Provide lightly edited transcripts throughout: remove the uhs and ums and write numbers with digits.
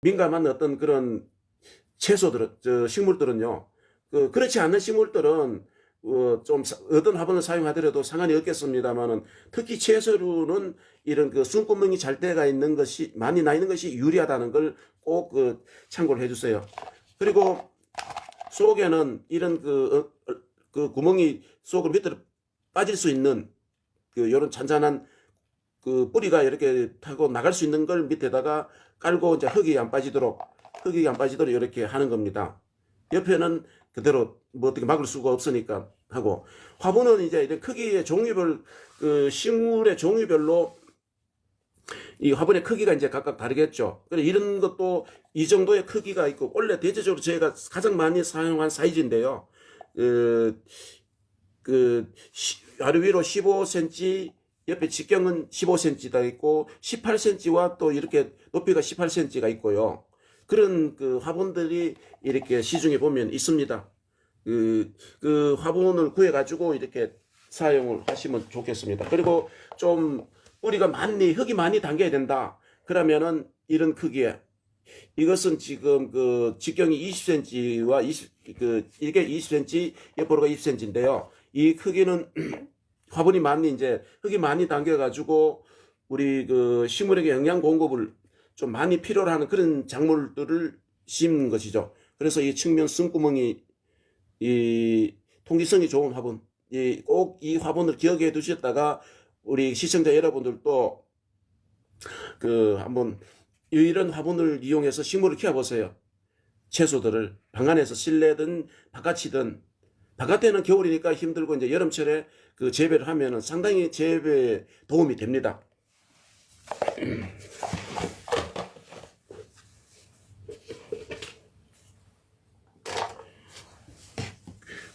민감한 어떤 그런 식물들은요. 그렇지 않은 식물들은 좀 어떤 화분을 사용하더라도 상관이 없겠습니다만은, 특히 채소류는 이런 숨구멍이 잘 때가 있는 것이 많이 나 있는 것이 유리하다는 걸 꼭 참고를 해주세요. 그리고 속에는 이런 구멍이 속으로 밑으로 빠질 수 있는 이런 잔잔한 뿌리가 이렇게 타고 나갈 수 있는 걸 밑에다가 깔고 이제 흙이 안 빠지도록 이렇게 하는 겁니다. 옆에는 그대로 뭐 어떻게 막을 수가 없으니까 하고, 화분은 이제 이런 크기의 종류별, 식물의 종류별로 이 화분의 크기가 이제 각각 다르겠죠. 그래 이런 것도 이 정도의 크기가 있고, 원래 대체적으로 저희가 가장 많이 사용한 사이즈인데요. 아래 위로 15cm, 옆에 직경은 15cm가 있고 18cm와 또 이렇게 높이가 18cm가 있고요. 그런 화분들이 이렇게 시중에 보면 있습니다. 화분을 구해가지고 이렇게 사용을 하시면 좋겠습니다. 그리고 좀 흙이 많이 담겨야 된다. 그러면은 이런 크기에, 이것은 지금 직경이 20cm와 이게 20cm, 옆으로가 20cm인데요. 이 크기는 화분이 이제 흙이 많이 담겨가지고 우리 식물에게 영양 공급을 좀 많이 필요로 하는 그런 작물들을 심는 것이죠. 그래서 이 측면 숨구멍이 통기성이 좋은 화분, 꼭 이 화분을 기억해 두셨다가 우리 시청자 여러분들도 한번 이런 화분을 이용해서 식물을 키워보세요. 채소들을 방 안에서 실내든 바깥이든, 바깥에는 겨울이니까 힘들고 이제 여름철에 재배를 하면은 상당히 재배에 도움이 됩니다.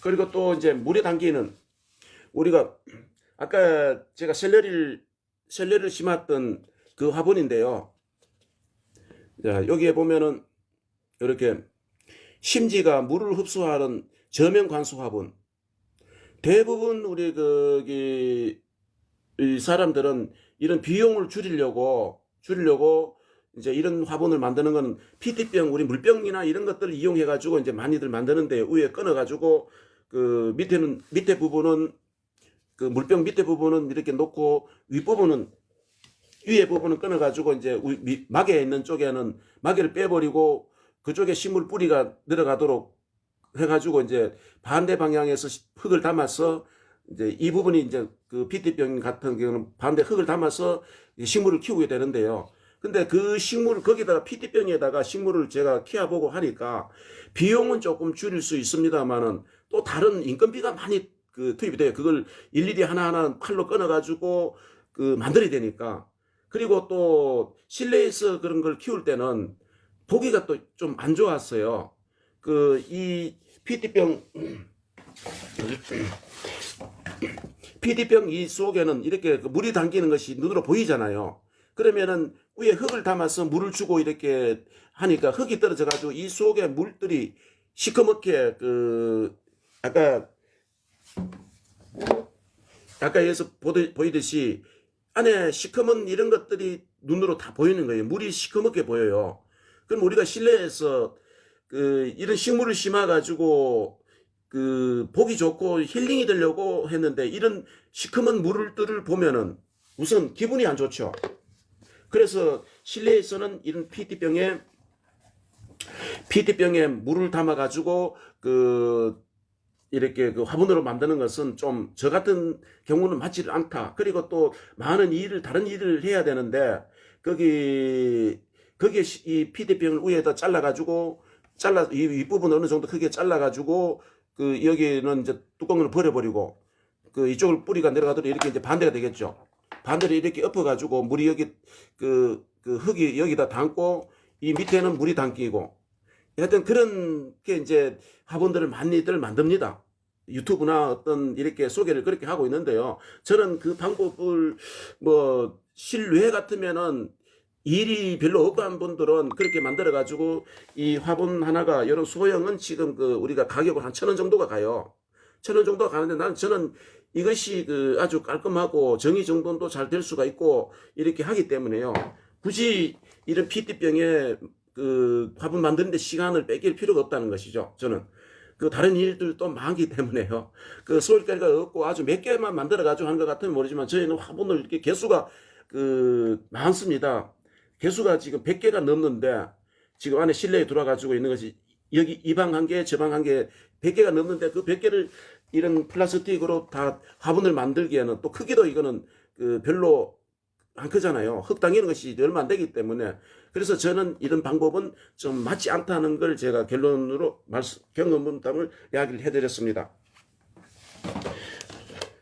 그리고 또 이제 물에 담기는, 우리가 아까 제가 샐러리를 심었던 그 화분인데요. 자, 여기에 보면은 이렇게 심지가 물을 흡수하는 저면 관수 화분. 대부분 우리 이 사람들은 이런 비용을 줄이려고 이제 이런 화분을 만드는 거는 PT병, 우리 물병이나 이런 것들을 이용해 가지고 이제 많이들 만드는데, 위에 끊어 가지고 밑에 부분은 물병 밑에 부분은 이렇게 놓고 위에 부분은 끊어 가지고 이제 막에 있는 쪽에는 막에를 빼버리고 그쪽에 식물 뿌리가 들어가도록 해가지고 이제 반대 방향에서 흙을 담아서, 이제 이 부분이 이제 PT병 같은 경우는 반대 흙을 담아서 식물을 키우게 되는데요. 근데 거기다가 PT병에다가 식물을 제가 키워보고 하니까 비용은 조금 줄일 수 있습니다만은 또 다른 인건비가 많이 투입이 돼요. 그걸 일일이 하나하나 칼로 끊어가지고 만들어야 되니까. 그리고 또 실내에서 그런 걸 키울 때는 보기가 또 좀 안 좋았어요. 이 PT병 이 속에는 이렇게 물이 담기는 것이 눈으로 보이잖아요. 그러면은 위에 흙을 담아서 물을 주고 이렇게 하니까 흙이 떨어져 가지고 이 속에 물들이 시커멓게 아까 여기서 보이듯이 안에 시커먼 이런 것들이 눈으로 다 보이는 거예요. 물이 시커멓게 보여요. 그럼 우리가 실내에서 이런 식물을 심어 가지고 보기 좋고 힐링이 되려고 했는데, 이런 시커먼 물들을 보면은 우선 기분이 안 좋죠. 그래서 실내에서는 이런 PT병에 물을 담아 가지고 이렇게 화분으로 만드는 것은 좀 저 같은 경우는 맞지를 않다. 그리고 또 많은 다른 일을 해야 되는데, 거기에 이 PT병을 위에다 이 윗부분 어느 정도 크게 잘라가지고 여기는 이제 뚜껑을 버려버리고 이쪽을 뿌리가 내려가도록 이렇게 이제 반대가 되겠죠. 반대로 이렇게 엎어가지고 물이 여기 흙이 여기다 담고 이 밑에는 물이 담기고, 하여튼 그런 게 이제 화분들을 많이들 만듭니다. 유튜브나 어떤 이렇게 소개를 그렇게 하고 있는데요. 저는 그 방법을 실외 같으면은 일이 별로 없고 한 분들은 그렇게 만들어 가지고 이 화분 하나가, 이런 소형은 지금 우리가 가격을 한 1,000원 정도가 가요. 1,000원 정도가 가는데 저는 이것이 아주 깔끔하고 정의 정돈도 잘 될 수가 있고 이렇게 하기 때문에요. 굳이 이런 PT병에 그 화분 만드는데 시간을 뺏길 필요가 없다는 것이죠. 저는 그 다른 일들도 많기 때문에요. 그 소일거리가 없고 아주 몇 개만 만들어 가지고 하는 것 같으면 모르지만 저희는 화분을 이렇게 개수가 그 많습니다. 개수가 지금 100개가 넘는데 지금 안에 실내에 들어가지고 있는 것이 여기 이 방 한 개, 저 방 한 개, 100개가 넘는데 그 100개를 이런 플라스틱으로 다 화분을 만들기에는 또 크기도 이거는 그 별로 안 크잖아요. 흙당기는 것이 얼마 안 되기 때문에. 그래서 저는 이런 방법은 좀 맞지 않다는 걸 제가 결론으로 경험담을 이야기를 해드렸습니다.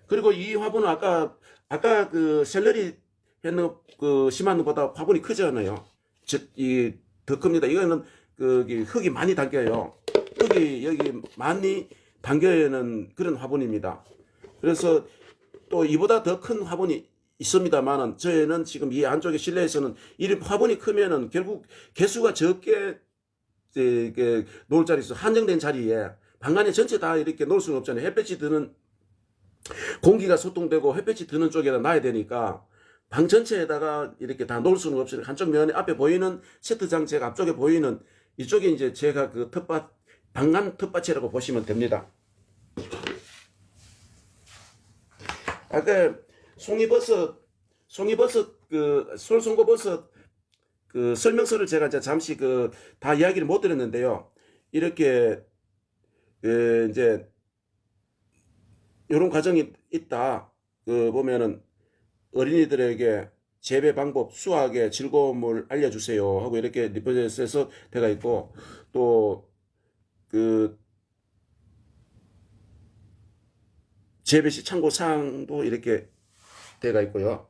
그리고 이 화분은 아까 그 샐러리 했는 그 심한 것보다 화분이 크잖아요. 이 더 큽니다. 이거는 그 흙이 많이 담겨요. 흙이 여기 많이 담겨있는 그런 화분입니다. 그래서 또 이보다 더 큰 화분이 있습니다만은 저희는 지금 이 안쪽에 실내에서는 이 화분이 크면은 결국 개수가 적게 놓을 자리 있어 한정된 자리에 방 안에 전체 다 이렇게 놓을 수는 없잖아요. 햇볕이 드는 공기가 소통되고 햇볕이 드는 쪽에다 놔야 되니까 방 전체에다가 이렇게 다 놓을 수는 없어요. 한쪽 면에 앞에 보이는 세트장 제가 앞쪽에 보이는 이쪽에 이제 제가 그 텃밭 방안 텃밭이라고 보시면 됩니다. 아까 송이버섯 그 솔송고버섯 그 설명서를 제가 이제 잠시 그 다 이야기를 못 드렸는데요. 이렇게 이제 이런 과정이 있다. 그 보면은 어린이들에게 재배 방법, 수학의 즐거움을 알려주세요 하고 이렇게 리포트에서 되어 있고 또 그 재배 시 참고 사항도 이렇게 되어 있고요.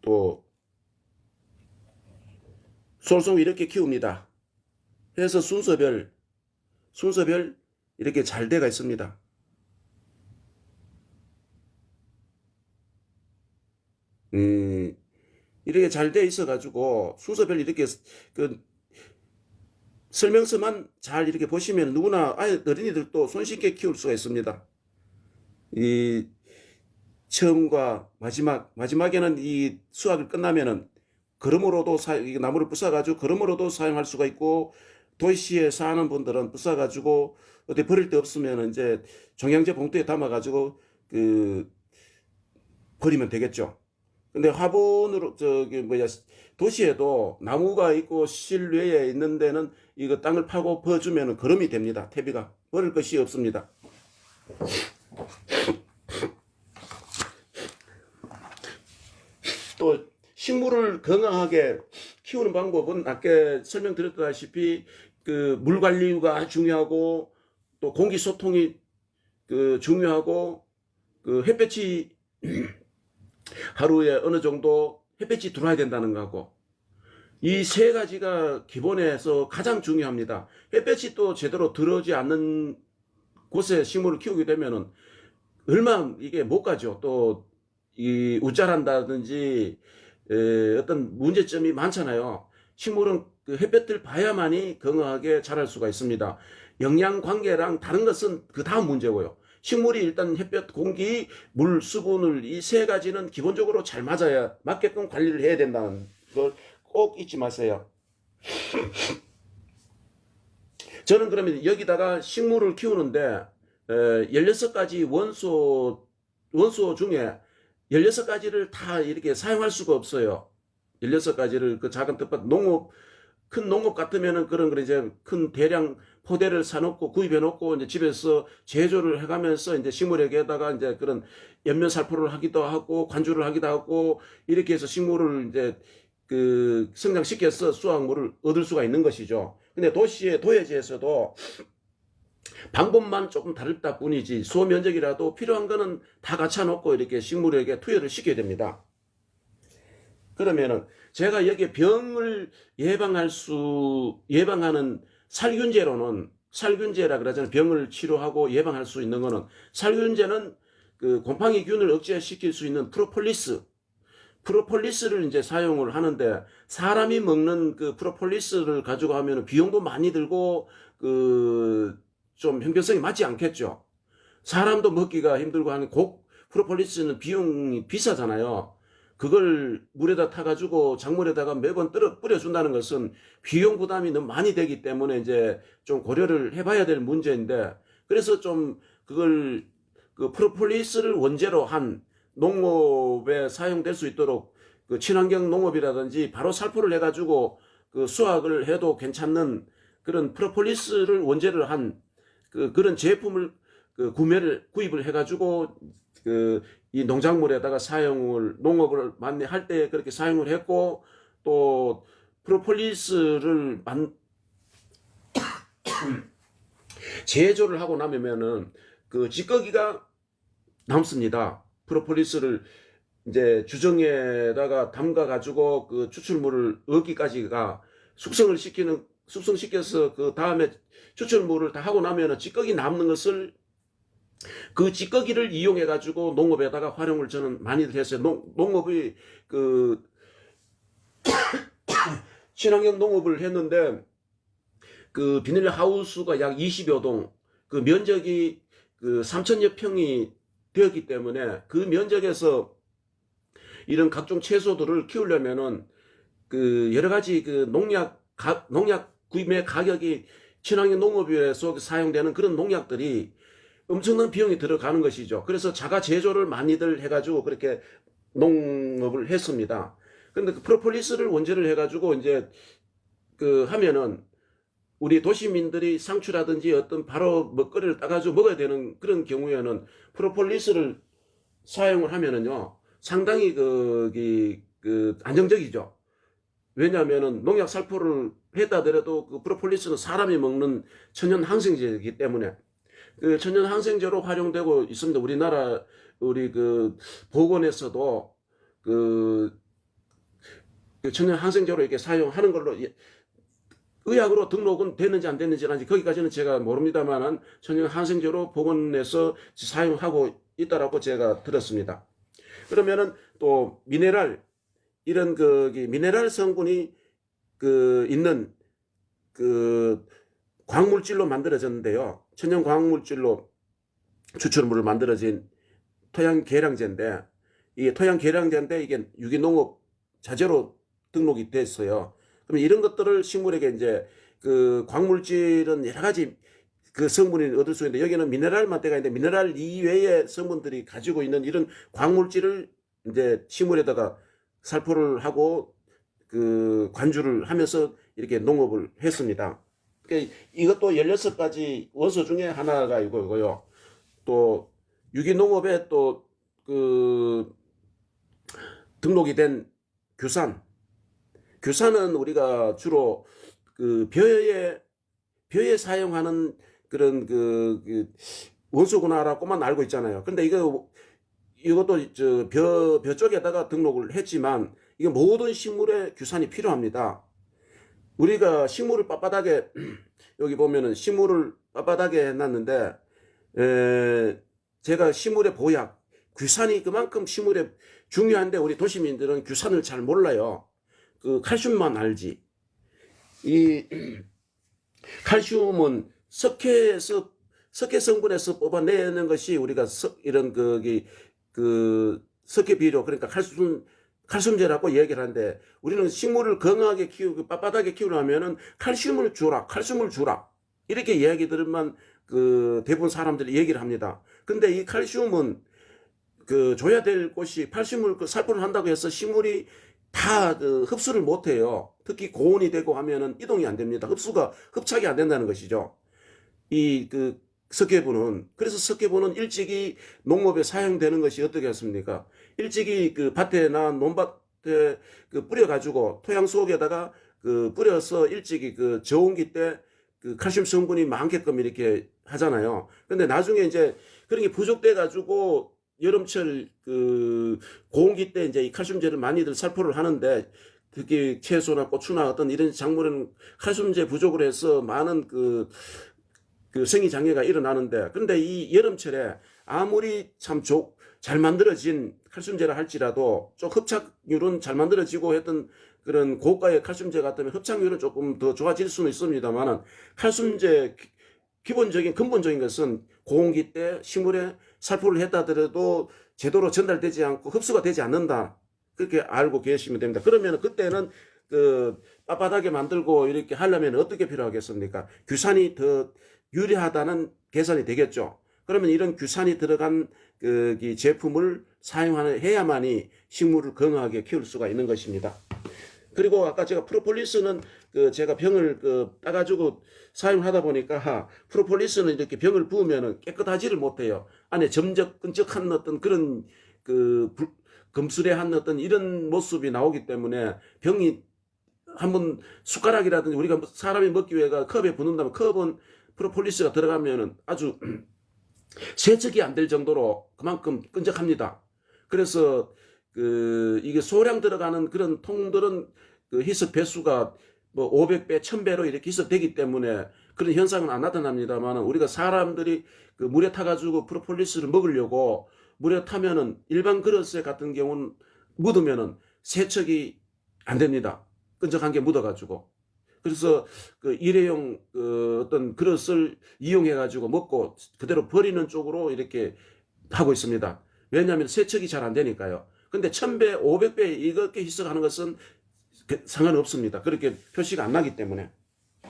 또 솔송 이렇게 키웁니다. 해서 순서별 이렇게 잘 되어 있습니다. 이렇게 잘 되어 있어 가지고 순서별 이렇게 그 설명서만 잘 이렇게 보시면 누구나 어린이들도 손쉽게 키울 수가 있습니다. 이 처음과 마지막에는 이 수확을 끝나면은 그름으로도 나무를 부숴가지고 그름으로도 사용할 수가 있고 도시에 사는 분들은 부숴가지고 어디 버릴 데 없으면 이제 종량제 봉투에 담아가지고 그 버리면 되겠죠. 근데 화분으로 도시에도 나무가 있고 실외에 있는 데는 이거 땅을 파고 퍼주면 거름이 됩니다. 퇴비가 버릴 것이 없습니다. 또 식물을 건강하게 키우는 방법은 아까 설명드렸다시피 그 물 관리가 중요하고 또 공기 소통이 그 중요하고 그 햇볕이 하루에 어느 정도 햇볕이 들어와야 된다는 거고 이 세 가지가 기본에서 가장 중요합니다. 햇볕이 또 제대로 들어오지 않는 곳에 식물을 키우게 되면은 얼마 이게 못 가죠. 또 이 우짜란다든지 어떤 문제점이 많잖아요. 식물은 그 햇볕을 봐야만이 건강하게 자랄 수가 있습니다. 영양 관계랑 다른 것은 그 다음 문제고요. 식물이 일단 햇볕, 공기, 물, 수분을 이 세 가지는 기본적으로 잘 맞아야 맞게끔 관리를 해야 된다는 걸 꼭 잊지 마세요. 저는 그러면 여기다가 식물을 키우는데 16가지 원소 중에 16가지를 다 이렇게 사용할 수가 없어요. 16가지를 그 작은 텃밭 큰 농업 같으면은 그런 거 이제 큰 대량 포대를 사놓고 구입해 놓고 이제 집에서 제조를 해가면서 이제 식물에게다가 이제 그런 연면 살포를 하기도 하고 관주를 하기도 하고 이렇게 해서 식물을 이제 그 성장시켜서 수확물을 얻을 수가 있는 것이죠. 근데 도예지에서도 방법만 조금 다르다 뿐이지 소면적이라도 필요한 거는 다 갖춰놓고 이렇게 식물에게 투여를 시켜야 됩니다. 그러면은 제가 여기에 병을 예방하는 살균제라 그러잖아요. 병을 치료하고 예방할 수 있는 거는 살균제는 그 곰팡이균을 억제시킬 수 있는 프로폴리스를 이제 사용을 하는데 사람이 먹는 그 프로폴리스를 가지고 하면 비용도 많이 들고 그 좀 형평성이 맞지 않겠죠. 사람도 먹기가 힘들고 하는 프로폴리스는 비용이 비싸잖아요. 그걸 물에다 타가지고 작물에다가 매번 뿌려준다는 것은 비용 부담이 너무 많이 되기 때문에 이제 좀 고려를 해봐야 될 문제인데, 그래서 좀 그걸 그 프로폴리스를 원재로 한 농업에 사용될 수 있도록 그 친환경 농업이라든지 바로 살포를 해가지고 그 수확을 해도 괜찮는 그런 프로폴리스를 원재를 한 그런 제품을 구입을 해가지고 이 농작물에다가 농업을 많이 할 때 그렇게 사용을 했고, 또 프로폴리스를 제조를 하고 나면은 그 찌꺼기가 남습니다. 프로폴리스를 이제 주정에다가 담가 가지고 그 추출물을 얻기까지가 숙성시켜서 그 다음에 추출물을 다 하고 나면은 찌꺼기 남는 것을 그 찌꺼기를 이용해 가지고 농업에다가 활용을 저는 많이들 했어요. 농업이 그 친환경 농업을 했는데 그 비닐하우스가 약 20여 동, 그 면적이 그 3,000여 평이 되었기 때문에 그 면적에서 이런 각종 채소들을 키우려면은 그 여러 가지 그 농약 구입의 가격이 친환경 농업에서 사용되는 그런 농약들이 엄청난 비용이 들어가는 것이죠. 그래서 자가 제조를 많이들 해가지고 그렇게 농업을 했습니다. 그런데 그 프로폴리스를 원재를 해가지고 이제 그 하면은 우리 도시민들이 상추라든지 어떤 바로 먹거리를 따가지고 먹어야 되는 그런 경우에는 프로폴리스를 사용을 하면은요, 상당히 안정적이죠. 왜냐하면은 농약 살포를 했다더라도 그 프로폴리스는 사람이 먹는 천연 항생제이기 때문에 그 천연 항생제로 활용되고 있습니다. 우리 그 보건에서도 그 천연 항생제로 이렇게 사용하는 걸로 의학으로 등록은 됐는지 안 됐는지는 거기까지는 제가 모릅니다만은 천연 항생제로 보건에서 사용하고 있다라고 제가 들었습니다. 그러면은 또 이런 미네랄 성분이 있는 광물질로 만들어졌는데요. 천연 광물질로 추출물을 만들어진 토양 계량제인데, 이게 토양 계량제인데 이게 유기농업 자재로 등록이 됐어요. 그러면 이런 것들을 식물에게 이제 그 광물질은 여러 가지 그 성분이 얻을 수 있는데, 여기는 미네랄만 때가 있는데 미네랄 이외의 성분들이 가지고 있는 이런 광물질을 이제 식물에다가 살포를 하고 그 관주를 하면서 이렇게 농업을 했습니다. 이것도 16가지 원소 중에 하나가 이거고요. 또 유기농업에 또 등록이 된 규산은 우리가 주로 그 벼에 사용하는 그런 원소구나라고만 알고 있잖아요. 근데 이것도 벼 쪽에다가 등록을 했지만 이게 모든 식물에 규산이 필요합니다. 우리가 식물을 빳빳하게 여기 보면은 식물을 빳빳하게 해놨는데 제가 식물의 보약 규산이 그만큼 식물에 중요한데 우리 도시민들은 규산을 잘 몰라요. 그 칼슘만 알지. 이 칼슘은 석회 성분에서 뽑아내는 것이 우리가 이런 석회 비료, 그러니까 칼슘제라고 얘기를 하는데, 우리는 식물을 건강하게 키우고 빳빳하게 키우려면은 칼슘을 주라 이렇게 이야기들만 대부분 사람들이 얘기를 합니다. 근데 이 칼슘은 줘야 될 곳이 칼슘을 살포를 한다고 해서 식물이 다 흡수를 못해요. 특히 고온이 되고 하면은 이동이 안 됩니다. 흡착이 안 된다는 것이죠. 석회분은. 그래서 석회분은 일찍이 농업에 사용되는 것이 어떻게 했습니까? 일찍이 밭에나 논밭에 뿌려가지고 토양 속에다가 뿌려서 일찍이 저온기 때 칼슘 성분이 많게끔 이렇게 하잖아요. 근데 나중에 이제 그런 게 부족돼가지고 여름철 고온기 때 이제 이 칼슘제를 많이들 살포를 하는데, 특히 채소나 고추나 어떤 이런 작물은 칼슘제 부족을 해서 많은 생리 장애가 일어나는데, 근데 이 여름철에 아무리 참 잘 만들어진 칼슘제라 할지라도 좀 흡착률은 잘 만들어지고 했던 그런 고가의 칼슘제 같으면 흡착률은 조금 더 좋아질 수는 있습니다만, 칼슘제 근본적인 것은 고온기 때 식물에 살포를 했다 하더라도 제대로 전달되지 않고 흡수가 되지 않는다. 그렇게 알고 계시면 됩니다. 그러면 그때는 그 빳빳하게 만들고 이렇게 하려면 어떻게 필요하겠습니까? 규산이 더 유리하다는 계산이 되겠죠. 그러면 이런 규산이 들어간 그 제품을 사용해야만이 식물을 건강하게 키울 수가 있는 것입니다. 그리고 아까 제가 프로폴리스는 그 제가 병을 따가지고 사용하다 보니까 프로폴리스는 이렇게 병을 부으면 깨끗하지를 못해요. 안에 끈적한 어떤 그런 검술해한 어떤 이런 모습이 나오기 때문에 병이 한번 숟가락이라든지 우리가 사람이 먹기 위해가 컵에 붓는다면 컵은 프로폴리스가 들어가면은 아주 세척이 안 될 정도로 그만큼 끈적합니다. 그래서 이게 소량 들어가는 그런 통들은 희석 배수가 뭐 500배, 1000배로 이렇게 희석되기 때문에 그런 현상은 안 나타납니다만 우리가 사람들이 물에 타가지고 프로폴리스를 먹으려고 물에 타면은 일반 그릇에 같은 경우는 묻으면은 세척이 안 됩니다. 끈적한 게 묻어가지고. 그래서 일회용 어떤 그릇을 이용해가지고 먹고 그대로 버리는 쪽으로 이렇게 하고 있습니다. 왜냐하면 세척이 잘 안 되니까요. 근데 1000배, 500배 이렇게 희석하는 것은 상관없습니다. 그렇게 표시가 안 나기 때문에.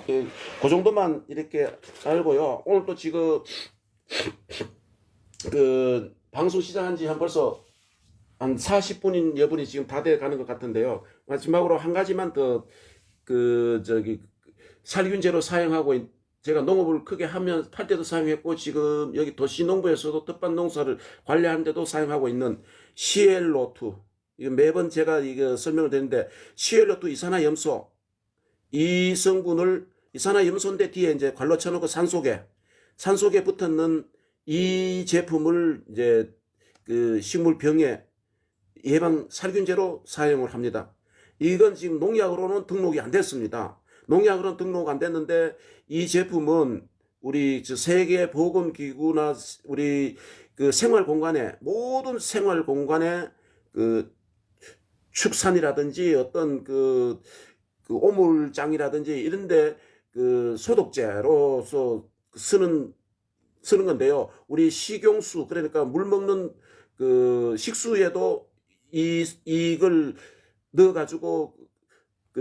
그 정도만 이렇게 알고요. 오늘 또 지금 방송 시작한 지 벌써 한 40분인 여분이 지금 다 돼 가는 것 같은데요. 마지막으로 한 가지만 더 살균제로 사용하고 제가 농업을 크게 할 때도 사용했고 지금 여기 도시농부에서도 텃밭 농사를 관리하는 데도 사용하고 있는 CLO2. 이거 매번 제가 이거 설명을 드리는데 CLO2 이산화염소 이 성분을 이산화염소인데 뒤에 이제 관로 쳐놓고 산속에 붙었는 이 제품을 이제 식물병에 예방 살균제로 사용을 합니다. 이건 지금 농약으로는 등록이 안 됐습니다. 농약으로는 등록 안 됐는데 이 제품은 우리 세계보건기구나 우리 생활공간에 모든 생활공간에 축산이라든지 어떤 오물장이라든지 이런데 소독제로서 쓰는 건데요. 우리 식용수 그러니까 물 먹는 식수에도 이걸 넣어가지고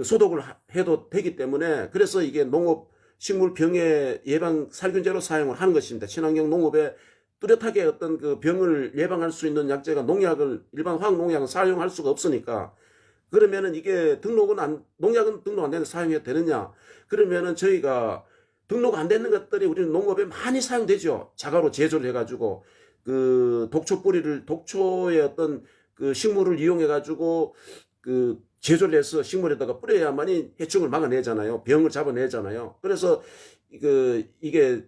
소독을 해도 되기 때문에 그래서 이게 농업 식물병의 예방 살균제로 사용을 하는 것입니다. 친환경 농업에 뚜렷하게 어떤 병을 예방할 수 있는 약제가 일반 화학 농약은 사용할 수가 없으니까 그러면은 이게 농약은 등록 안 되는데 사용해도 되느냐? 그러면은 저희가 등록 안 되는 것들이 우리는 농업에 많이 사용되죠. 자가로 제조를 해가지고 독초의 어떤 식물을 이용해가지고 제조를 해서 식물에다가 뿌려야만이 해충을 막아내잖아요. 병을 잡아내잖아요. 그래서 이게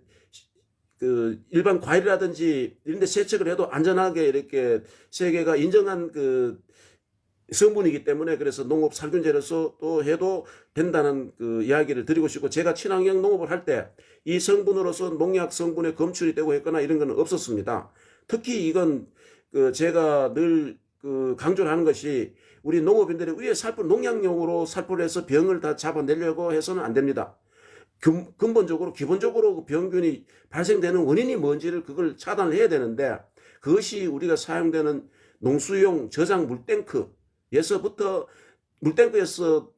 일반 과일이라든지 이런 데 세척을 해도 안전하게 이렇게 세계가 인정한 성분이기 때문에 그래서 농업 살균제로서 또 해도 된다는 이야기를 드리고 싶고 제가 친환경 농업을 할 때 이 성분으로서 농약 성분에 검출이 되고 했거나 이런 건 없었습니다. 특히 이건 제가 늘 강조를 하는 것이 우리 농업인들이 위에 농약용으로 살포를 해서 병을 다 잡아내려고 해서는 안 됩니다. 기본적으로 병균이 발생되는 원인이 뭔지를 그걸 차단을 해야 되는데 그것이 우리가 사용되는 농수용 저장 물탱크에서부터 물탱크에서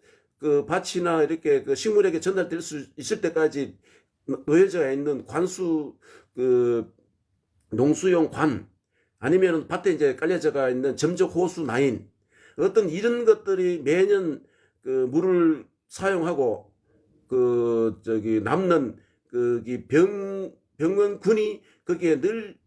밭이나 이렇게 식물에게 전달될 수 있을 때까지 놓여져 있는 농수용 관 아니면 밭에 이제 깔려져가 있는 점적 호수 라인 어떤 이런 것들이 매년 물을 사용하고 남는 병원군이 거기에 늘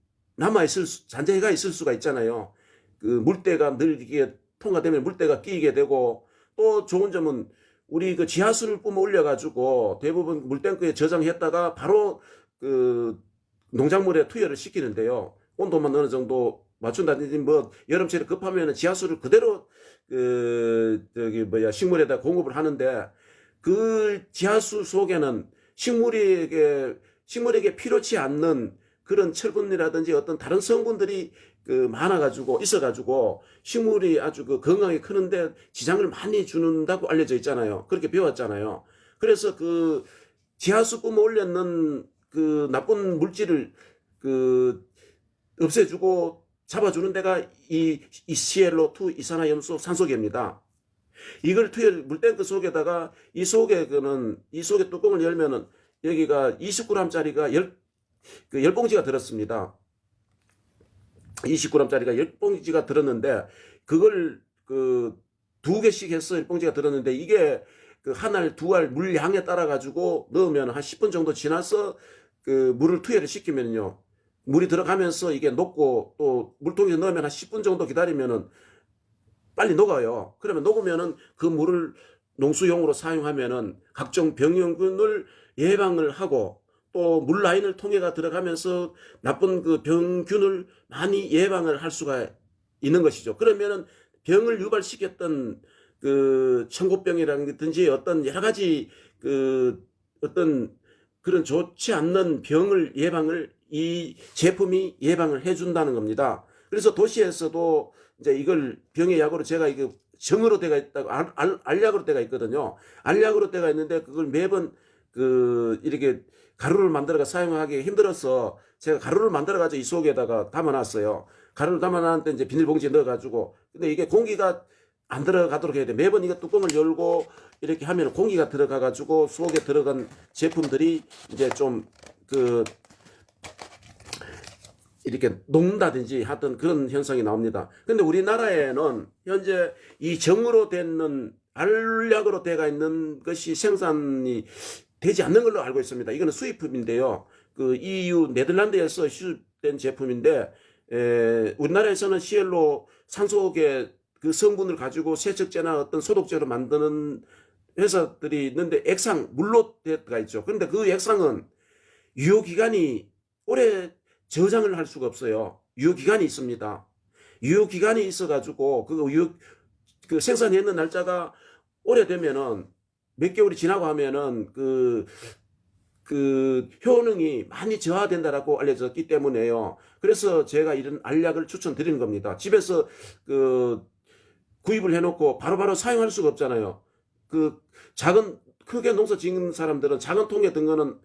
잔재가 있을 수가 있잖아요. 물때가 늘 이게 통과되면 물때가 끼게 되고 또 좋은 점은 우리 지하수를 뿜어 올려가지고 대부분 물탱크에 저장했다가 바로 농작물에 투여를 시키는데요. 온도만 어느 정도 맞춘다든지 뭐 여름철에 급하면 지하수를 그대로 식물에다 공급을 하는데 그 지하수 속에는 식물에게 필요치 않는 그런 철분이라든지 어떤 다른 성분들이 있어가지고 식물이 아주 건강하게 크는데 지장을 많이 주는다고 알려져 있잖아요. 그렇게 배웠잖아요. 그래서 지하수 뿜어 올렸는 나쁜 물질을 없애주고 잡아주는 데가 이 ClO2 이산화염수 산소계입니다. 이걸 물탱크 속에다가 이 속에 뚜껑을 열면은 여기가 20g짜리가 10봉지가 들었습니다. 20g짜리가 10봉지가 들었는데 그걸 두 개씩 해서 1봉지가 들었는데 이게 한 알, 두 알 물량에 따라 가지고 넣으면 한 10분 정도 지나서 물을 투여를 시키면요. 물이 들어가면서 이게 녹고 또 물통에 넣으면 한 10분 정도 기다리면은 빨리 녹아요. 그러면 녹으면은 그 물을 농수용으로 사용하면은 각종 병균을 예방을 하고 또 물 라인을 통해가 들어가면서 나쁜 그 병균을 많이 예방을 할 수가 있는 것이죠. 그러면은 병을 유발시켰던 청고병이라든지 어떤 여러 가지 어떤 그런 좋지 않는 병을 예방을 이 제품이 예방을 해준다는 겁니다. 그래서 도시에서도 이제 이걸 병의 약으로 제가 이거 정으로 돼가 있다고 알약으로 돼가 있거든요. 알약으로 돼가 있는데 그걸 매번 이렇게 가루를 만들어가 사용하기 힘들어서 제가 가루를 만들어가지고 이 속에다가 담아놨어요. 가루를 담아놨는데 이제 비닐봉지에 넣어가지고 근데 이게 공기가 안 들어가도록 해야 돼. 매번 이거 뚜껑을 열고 이렇게 하면 공기가 들어가가지고 속에 들어간 제품들이 이제 좀 이렇게 녹는다든지 하여튼 그런 현상이 나옵니다. 근데 우리나라에는 현재 이 정으로 되는 알약으로 되어 있는 것이 생산이 되지 않는 걸로 알고 있습니다. 이거는 수입품인데요. EU 네덜란드에서 수입된 제품인데 우리나라에서는 CLO 산소계 그 성분을 가지고 세척제나 어떤 소독제로 만드는 회사들이 있는데 액상 물로 되어가 있죠. 그런데 그 액상은 유효기간이 오래 저장을 할 수가 없어요. 유효기간이 있습니다. 유효기간이 있어가지고 그 생산했는 날짜가 오래되면은 몇 개월이 지나고 하면은 효능이 많이 저하된다라고 알려졌기 때문에요. 그래서 제가 이런 알약을 추천드리는 겁니다. 집에서 구입을 해놓고 바로바로 사용할 수가 없잖아요. 크게 농사 짓는 사람들은 작은 통에 든 거는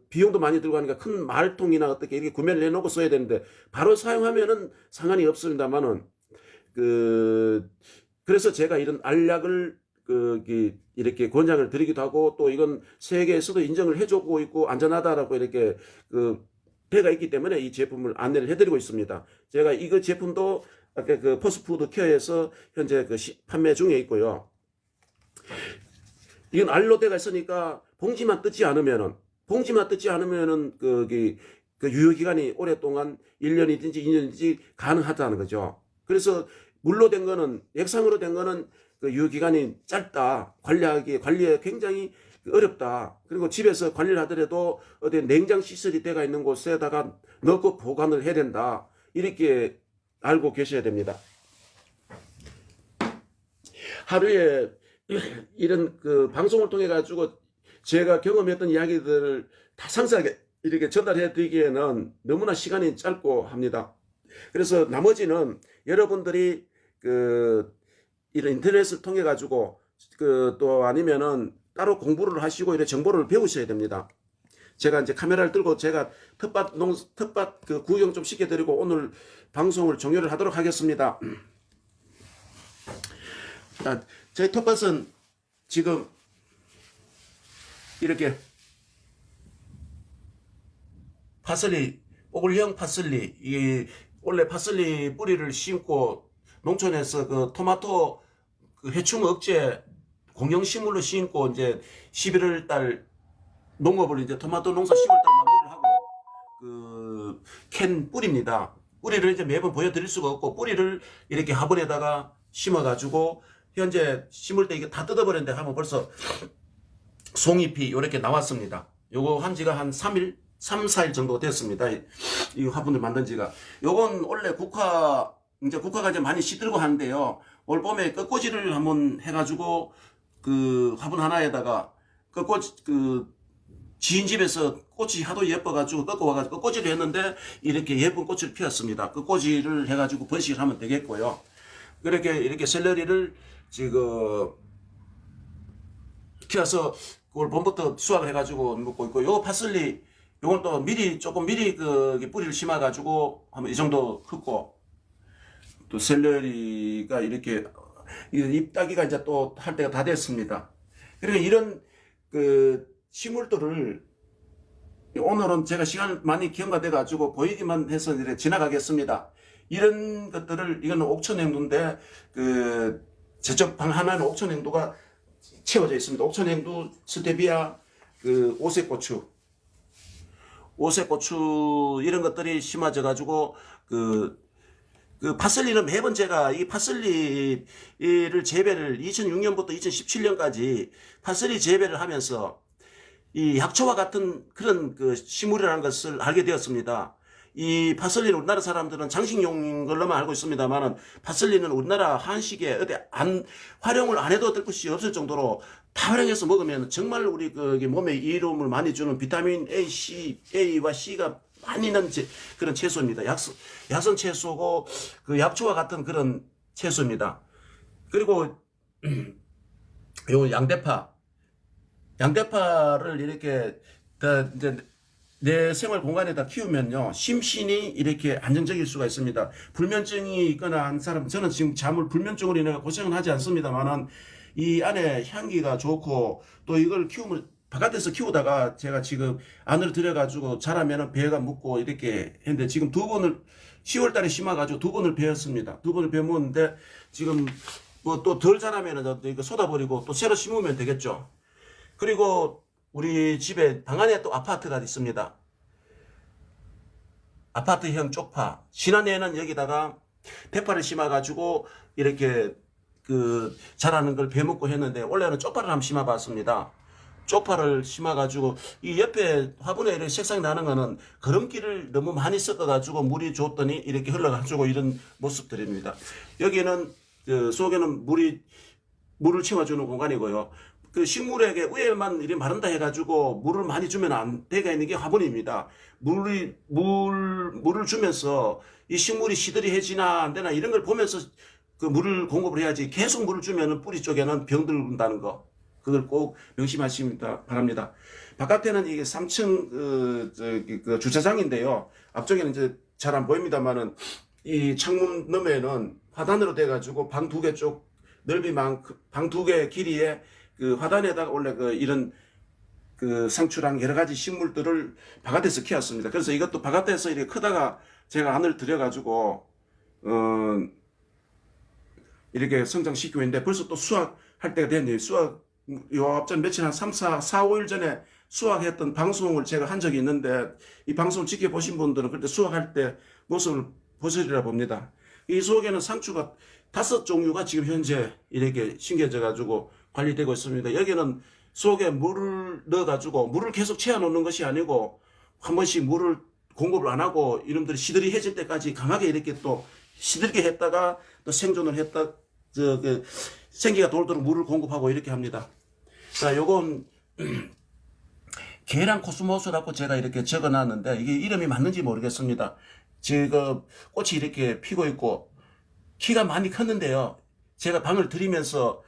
비용도 많이 들고 하니까 큰 말통이나 어떻게 이렇게 구매를 해놓고 써야 되는데 바로 사용하면은 상관이 없습니다만은 그래서 제가 이런 알약을 이렇게 권장을 드리기도 하고 또 이건 세계에서도 인정을 해주고 있고 안전하다라고 이렇게 배가 있기 때문에 이 제품을 안내를 해드리고 있습니다. 제가 이거 제품도 아까 포스푸드 케어에서 현재 판매 중에 있고요. 이건 알로 되어 있으니까 봉지만 뜯지 않으면은 유효기간이 오랫동안 1년이든지 2년이든지 가능하다는 거죠. 그래서 물로 된 거는 액상으로 된 거는 유효기간이 짧다. 관리에 굉장히 어렵다. 그리고 집에서 관리를 하더라도 어디 냉장 시설이 되어 있는 곳에다가 넣고 보관을 해야 된다. 이렇게 알고 계셔야 됩니다. 하루에 이런 방송을 통해 가지고 제가 경험했던 이야기들을 다 상세하게 이렇게 전달해 드리기에는 너무나 시간이 짧고 합니다. 그래서 나머지는 여러분들이 이런 인터넷을 통해 가지고 또 아니면은 따로 공부를 하시고 이런 정보를 배우셔야 됩니다. 제가 이제 카메라를 들고 제가 텃밭 구경 좀 시켜드리고 오늘 방송을 종료를 하도록 하겠습니다. 저희 텃밭은 지금 이렇게 파슬리, 뽀글형 파슬리, 원래 파슬리 뿌리를 심고 농촌에서 토마토 해충 억제 공영식물로 심고 이제 11월 달 농업을 이제 토마토 농사 10월 달 마무리를 하고 캔 뿌리입니다. 뿌리를 이제 매번 보여드릴 수가 없고 뿌리를 이렇게 화분에다가 심어가지고 현재 심을 때 이게 다 뜯어버렸는데 하면 벌써 송잎이 이렇게 나왔습니다. 요거 한 지가 한 3일, 3, 4일 정도 됐습니다. 이 화분을 만든 지가. 요건 원래 국화가 이제 많이 시들고 하는데요. 올 봄에 꺾꽂이를 한번 해가지고 화분 하나에다가 지인 집에서 꽃이 하도 예뻐가지고 꺾어와가지고 꺾꽂이를 했는데 이렇게 예쁜 꽃을 피웠습니다. 꺾꽂이를 해가지고 번식을 하면 되겠고요. 이렇게 샐러리를 지금 키워서 올 봄부터 수확을 해가지고 먹고 있고, 요 파슬리, 요건 또 조금 미리 뿌리를 심어가지고 하면 이 정도 컸고, 또 샐러리가 이렇게 잎 따기가 이제 또 할 때가 다 됐습니다. 그러니까 이런 그 식물들을 오늘은 제가 시간 많이 경과돼 가지고 보이기만 해서 이렇게 지나가겠습니다. 이런 것들을 이거는 옥천행두인데 그 저쪽 방 하나는 옥천행두가 채워져 있습니다. 옥천행두, 스테비아, 그 오색고추 이런 것들이 심어져 가지고 그 파슬리는 매번 제가 이 파슬리를 재배를 2006년부터 2017년까지 파슬리 재배를 하면서 이 약초와 같은 그런 그 식물이라는 것을 알게 되었습니다. 이 파슬리는 우리나라 사람들은 장식용인 걸로만 알고 있습니다만은 파슬리는 우리나라 한식에 어디 활용을 안 해도 될 것이 없을 정도로 다 활용해서 먹으면 정말 우리 그 몸에 이로움을 많이 주는 비타민 A와 C가 많이 있는 그런 채소입니다. 야선 채소고 그 약초와 같은 그런 채소입니다. 그리고 요 양대파를 이렇게 이제 내 생활 공간에다 키우면요 심신이 이렇게 안정적일 수가 있습니다. 불면증이 있거나 한 사람, 저는 지금 잠을 불면증으로 인해 고생은 하지 않습니다만은 이 안에 향기가 좋고 또 이걸 키우면 바깥에서 키우다가 제가 지금 안으로 들여가지고 자라면은 배가 묵고 이렇게 했는데 지금 2번을 10월 달에 심어가지고 2번을 베었습니다. 2번을 베었는데 지금 뭐 또 덜 자라면은 이거 쏟아버리고 또 새로 심으면 되겠죠. 그리고 우리 집에 방 안에 또 아파트가 있습니다. 아파트형 쪽파. 지난해에는 여기다가 대파를 심어가지고 이렇게 그 자라는 걸 베먹고 했는데 올해는 쪽파를 한번 심어봤습니다. 쪽파를 심어가지고 이 옆에 화분에 이렇게 색상이 나는 거는 거름기를 너무 많이 섞어가지고 물이 줬더니 이렇게 흘러가지고 이런 모습들입니다. 여기는 그 속에는 물을 채워주는 공간이고요. 그 식물에게 위에만 이렇게 마른다 해가지고 물을 많이 주면 안 되게 있는 게 화분입니다. 물을 주면서 이 식물이 시들이해지나 안 되나 이런 걸 보면서 그 물을 공급을 해야지 계속 물을 주면은 뿌리 쪽에는 병들 온다는 거. 그걸 꼭 명심하시기 바랍니다. 바깥에는 이게 3층 그 주차장인데요. 앞쪽에는 이제 잘 안 보입니다만은 이 창문 너머에는 화단으로 돼가지고 방 2개 쪽 넓이만큼 방 2개 길이에 그 화단에다가 원래 그 이런 그 상추랑 여러 가지 식물들을 바깥에서 키웠습니다. 그래서 이것도 바깥에서 이렇게 크다가 제가 안을 들여가지고 이렇게 성장시키고 있는데 벌써 또 수확할 때가 됐네요. 요 앞전 며칠 한 4, 5일 전에 수확했던 방송을 제가 한 적이 있는데 이 방송을 지켜보신 분들은 그때 수확할 때 모습을 보시리라 봅니다. 이 속에는 상추가 5종류가 지금 현재 이렇게 심겨져 가지고 관리되고 있습니다. 여기는 속에 물을 넣어 가지고 물을 계속 채워 놓는 것이 아니고 한 번씩 물을 공급을 안 하고 이놈들이 시들이해질 때까지 강하게 이렇게 또 시들게 했다가 또 생존을 했다 생기가 돌도록 물을 공급하고 이렇게 합니다. 자, 요건 계란 코스모스라고 제가 이렇게 적어 놨는데 이게 이름이 맞는지 모르겠습니다. 지금 꽃이 이렇게 피고 있고 키가 많이 컸는데요. 제가 방을 들이면서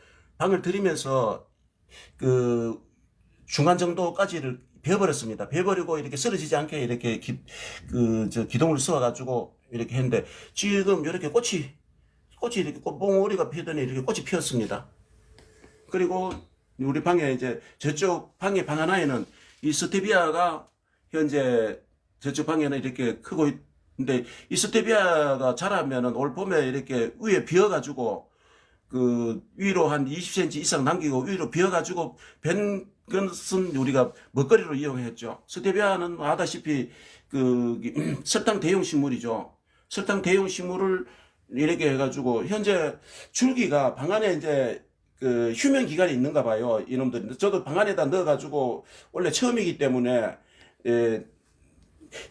그 중간 정도까지를 베어버렸습니다. 베어버리고 이렇게 쓰러지지 않게 이렇게 기둥을 씌워가지고 이렇게 했는데 지금 이렇게 꽃이 이렇게 꽃봉오리가 피더니 이렇게 꽃이 피었습니다. 그리고 우리 방에 이제 저쪽 방에 방 하나에는 이 스테비아가 현재 저쪽 방에는 이렇게 크고 있는데 이 스테비아가 자라면은 올 봄에 이렇게 위에 비어가지고 그 위로 한 20cm 이상 남기고 위로 비어가지고 벤 것은 우리가 먹거리로 이용했죠. 스테비아는 아다시피 그 설탕 대용 식물이죠. 설탕 대용 식물을 이렇게 해가지고 현재 줄기가 방 안에 이제 그 휴면 기간이 있는가 봐요. 이놈들. 저도 방 안에다 넣어가지고 원래 처음이기 때문에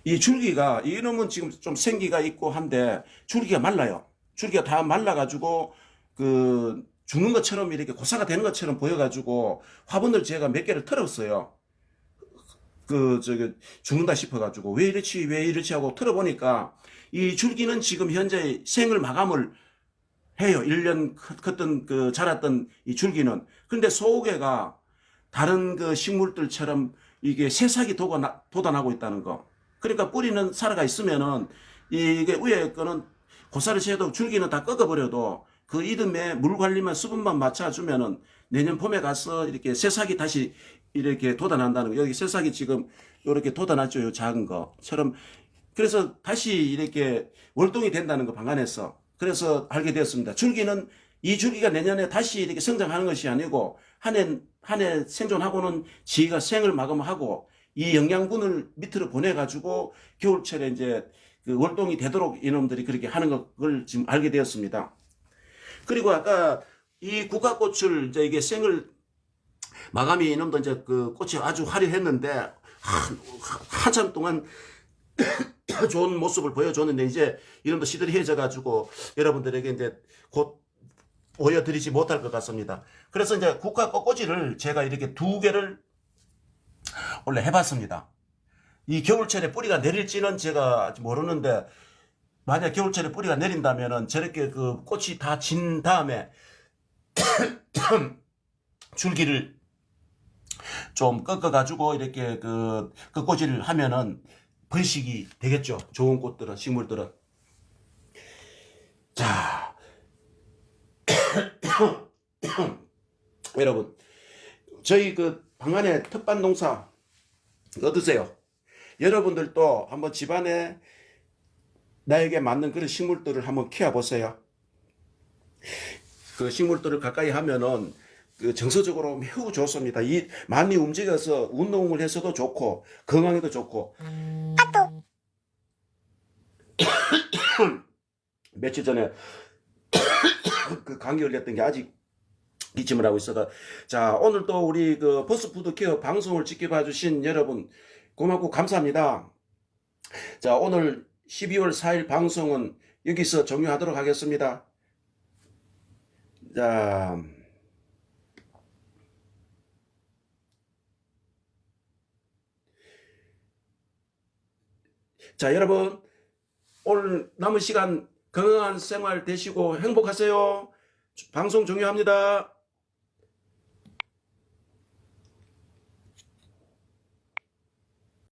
이 줄기가 이놈은 지금 좀 생기가 있고 한데 줄기가 말라요. 줄기가 다 말라가지고 그 죽는 것처럼 이렇게 고사가 되는 것처럼 보여가지고 화분을 제가 몇 개를 털었어요. 죽는다 싶어가지고 왜 이렇지 하고 털어보니까 이 줄기는 지금 현재 생을 마감을 해요. 1년 컸던 자랐던 이 줄기는. 근데 속에가 다른 그 식물들처럼 이게 새싹이 돋아나고 있다는 거. 그러니까 뿌리는 살아가 있으면은 이게 위에 거는 고사를 채도 줄기는 다 꺾어버려도 그 이듬해 물 관리만 수분만 맞춰주면은 내년 봄에 가서 이렇게 새싹이 다시 이렇게 돋아난다는 거. 여기 새싹이 지금 이렇게 돋아났죠. 요 작은 거처럼. 그래서 다시 이렇게 월동이 된다는 거 방안에서. 그래서 알게 되었습니다. 줄기는 이 줄기가 내년에 다시 이렇게 성장하는 것이 아니고 한 해 생존하고는 지가 생을 마감하고 이 영양분을 밑으로 보내가지고 겨울철에 이제 그 월동이 되도록 이놈들이 그렇게 하는 걸 지금 알게 되었습니다. 그리고 아까 이 국화꽃을 이제 이게 생을 마감이 이놈도 이제 그 꽃이 아주 화려했는데 한참 동안 좋은 모습을 보여줬는데 이제 이놈도 시들해져 가지고 여러분들에게 이제 곧 보여드리지 못할 것 같습니다. 그래서 이제 국화꽃꽂이를 제가 이렇게 2개를 원래 해봤습니다. 이 겨울철에 뿌리가 내릴지는 제가 모르는데 만약 겨울철에 뿌리가 내린다면은 저렇게 그 꽃이 다 진 다음에 줄기를 좀 꺾어가지고 이렇게 그 꽃꽂이를 하면은 번식이 되겠죠. 좋은 꽃들은, 식물들은. 자, 여러분, 저희 그 방안에 텃밭 농사 어떠세요? 여러분들도 한번 집안에 나에게 맞는 그런 식물들을 한번 키워보세요. 그 식물들을 가까이 하면은 그 정서적으로 매우 좋습니다. 많이 움직여서 운동을 해서도 좋고 건강에도 좋고. 며칠 전에 그 감기 걸렸던 게 아직 기침을 하고 있어서. 자, 오늘 또 우리 그 버스푸드 케어 방송을 지켜봐 주신 여러분 고맙고 감사합니다. 자, 오늘 12월 4일 방송은 여기서 종료하도록 하겠습니다. 자, 여러분 오늘 남은 시간 건강한 생활 되시고 행복하세요. 방송 종료합니다.